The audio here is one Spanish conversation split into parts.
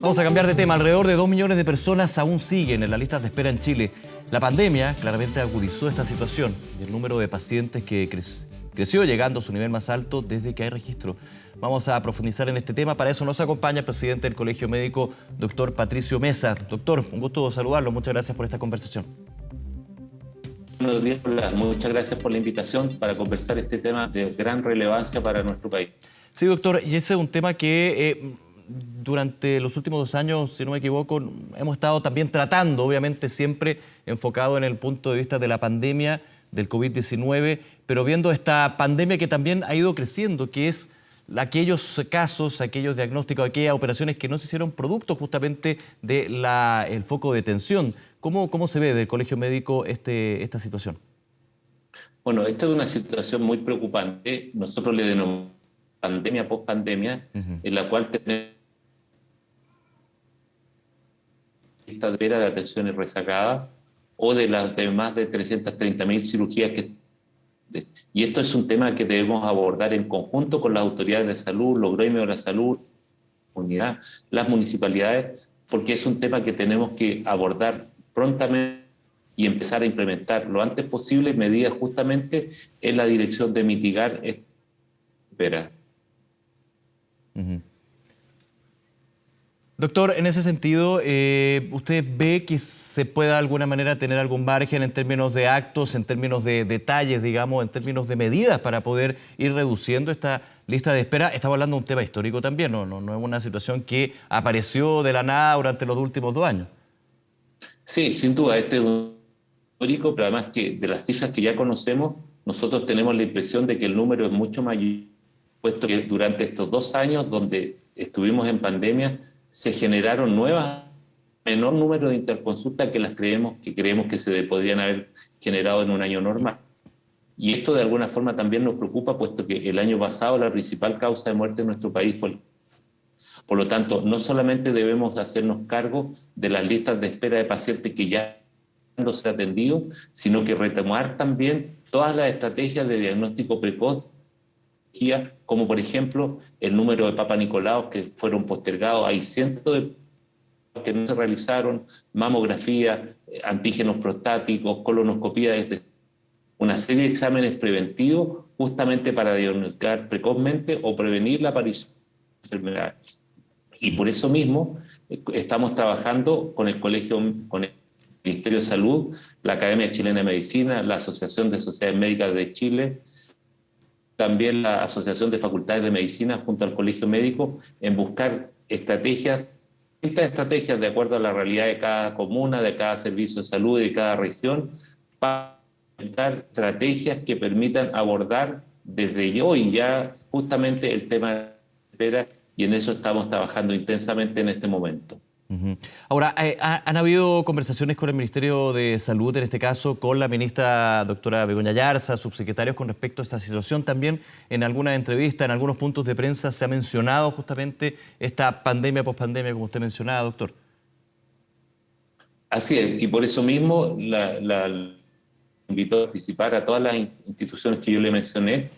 Vamos a cambiar de tema. Alrededor de 2 millones de personas aún siguen en las listas de espera en Chile. La pandemia claramente agudizó esta situación y el número de pacientes que creció llegando a su nivel más alto desde que hay registro. Vamos a profundizar en este tema. Para eso nos acompaña el presidente del Colegio Médico, doctor Patricio Mesa. Doctor, un gusto saludarlo. Muchas gracias por esta conversación. Buenos días, muchas gracias por la invitación para conversar este tema de gran relevancia para nuestro país. Sí, doctor, y ese es un tema que durante los últimos 2 años, si no me equivoco, hemos estado también tratando, obviamente siempre enfocado en el punto de vista de la pandemia del COVID-19, pero viendo esta pandemia que también ha ido creciendo, que es aquellos casos, aquellos diagnósticos, aquellas operaciones que no se hicieron producto justamente del foco de tensión. ¿Cómo se ve desde el Colegio Médico esta situación? Bueno, esta es una situación muy preocupante. Nosotros le denominamos pandemia post-pandemia, en la cual tenemos lista de espera de atenciones rezagadas o de las de más de 330.000 cirugías y esto es un tema que debemos abordar en conjunto con las autoridades de salud, los gremios de la salud, la comunidad, las municipalidades, porque es un tema que tenemos que abordar prontamente y empezar a implementar lo antes posible medidas justamente en la dirección de mitigar esta espera. Doctor, en ese sentido, ¿usted ve que se pueda de alguna manera tener algún margen en términos de actos, en términos de detalles, digamos, en términos de medidas para poder ir reduciendo esta lista de espera? Estamos hablando de un tema histórico también, no es una situación que apareció de la nada durante los últimos 2 años. Sí, sin duda, este es un histórico, pero además que de las cifras que ya conocemos, nosotros tenemos la impresión de que el número es mucho mayor, puesto que durante estos 2 años donde estuvimos en pandemia, se generaron menor número de interconsultas que creemos que se podrían haber generado en un año normal. Y esto de alguna forma también nos preocupa, puesto que el año pasado la principal causa de muerte en nuestro país fue el... Por lo tanto, no solamente debemos hacernos cargo de las listas de espera de pacientes que ya han sido atendidos, sino que retomar también todas las estrategias de diagnóstico precoz, como por ejemplo el número de Papa Nicolau que fueron postergados. Hay cientos de que no se realizaron, mamografía, antígenos prostáticos, colonoscopía, una serie de exámenes preventivos justamente para diagnosticar precozmente o prevenir la aparición de enfermedades. Y por eso mismo estamos trabajando con el Ministerio de Salud, la Academia Chilena de Medicina, la Asociación de Sociedades Médicas de Chile, también la Asociación de Facultades de Medicina junto al Colegio Médico, en buscar estrategias de acuerdo a la realidad de cada comuna, de cada servicio de salud y de cada región, para implementar estrategias que permitan abordar desde hoy ya justamente el tema de la espera, y en eso estamos trabajando intensamente en este momento. Ahora, ¿han habido conversaciones con el Ministerio de Salud, en este caso, con la ministra doctora Begoña Yarza, subsecretarios, con respecto a esta situación? También en alguna entrevista, en algunos puntos de prensa, se ha mencionado justamente esta pandemia, pospandemia, como usted mencionaba, doctor. Así es, y por eso mismo la invito a participar a todas las instituciones que yo le mencioné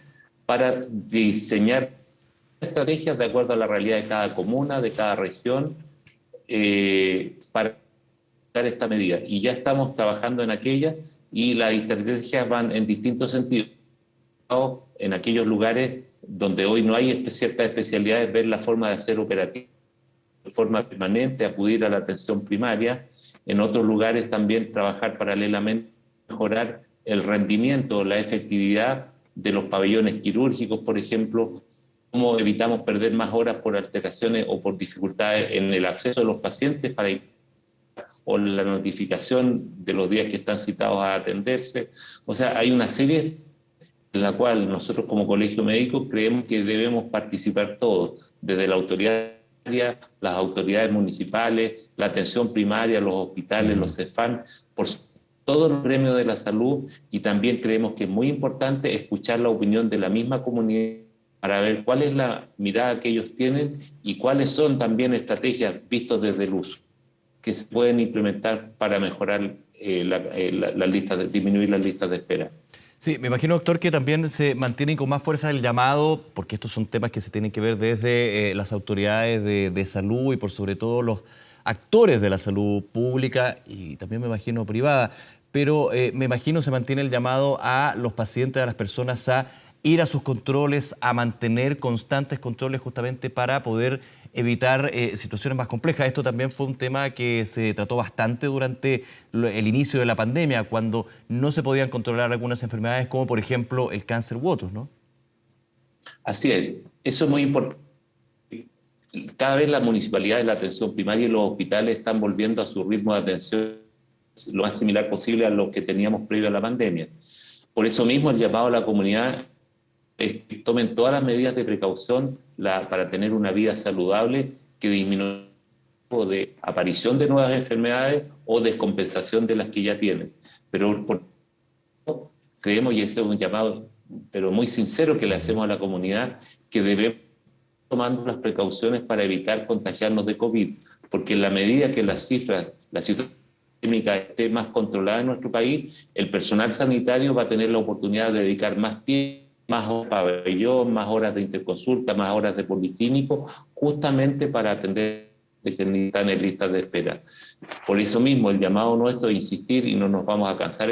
para diseñar estrategias de acuerdo a la realidad de cada comuna, de cada región, para dar esta medida. Y ya estamos trabajando en aquella, y las estrategias van en distintos sentidos. En aquellos lugares donde hoy no hay ciertas especialidades, ver la forma de hacer operativa de forma permanente, acudir a la atención primaria. En otros lugares también trabajar paralelamente, mejorar el rendimiento, la efectividad de los pabellones quirúrgicos, por ejemplo, cómo evitamos perder más horas por alteraciones o por dificultades en el acceso de los pacientes o la notificación de los días que están citados a atenderse. O sea, hay una serie en la cual nosotros como Colegio Médico creemos que debemos participar todos, desde la autoridad, las autoridades municipales, la atención primaria, los hospitales, los CEFAM, por todos los gremios de la salud, y también creemos que es muy importante escuchar la opinión de la misma comunidad para ver cuál es la mirada que ellos tienen y cuáles son también estrategias vistos desde el uso que se pueden implementar para mejorar disminuir las listas de espera. Sí, me imagino, doctor, que también se mantiene con más fuerza el llamado, porque estos son temas que se tienen que ver desde las autoridades de salud y por sobre todo los actores de la salud pública y también me imagino privada, pero me imagino se mantiene el llamado a los pacientes, a las personas a ir a sus controles, a mantener constantes controles justamente para poder evitar situaciones más complejas. Esto también fue un tema que se trató bastante durante el inicio de la pandemia, cuando no se podían controlar algunas enfermedades, como por ejemplo el cáncer u otros, ¿no? Así es, eso es muy importante. Cada vez las municipalidades, la atención primaria y los hospitales están volviendo a su ritmo de atención lo más similar posible a lo que teníamos previo a la pandemia. Por eso mismo el llamado a la comunidad es que tomen todas las medidas de precaución para tener una vida saludable que disminuya el riesgo de aparición de nuevas enfermedades o descompensación de las que ya tienen. Pero creemos, y ese es un llamado pero muy sincero que le hacemos a la comunidad, que debemos tomando las precauciones para evitar contagiarnos de COVID, porque en la medida que la situación epidémica esté más controlada en nuestro país, el personal sanitario va a tener la oportunidad de dedicar más tiempo, más horas de pabellón, más horas de interconsulta, más horas de policlínico, justamente para atender de que están en listas de espera. Por eso mismo el llamado nuestro es insistir y no nos vamos a cansar.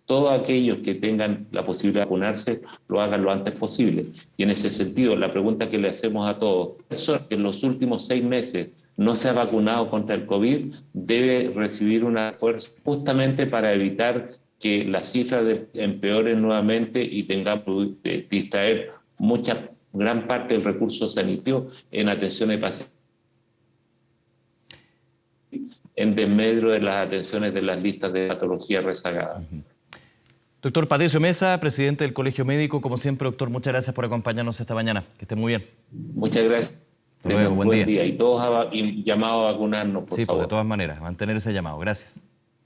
Todos aquellos que tengan la posibilidad de vacunarse lo hagan lo antes posible. Y en ese sentido, la pregunta que le hacemos a todos, persona que en los últimos 6 meses no se ha vacunado contra el COVID, debe recibir una fuerza justamente para evitar que las cifras empeoren nuevamente y tengamos que distraer gran parte del recurso sanitario en atención de pacientes, en desmedro de las atenciones de las listas de patología rezagadas. Doctor Patricio Mesa, presidente del Colegio Médico, como siempre, doctor, muchas gracias por acompañarnos esta mañana. Que esté muy bien. Muchas gracias. Luego, buen día. Y todos y llamado a vacunarnos, por favor. Sí, pues, de todas maneras, mantener ese llamado. Gracias.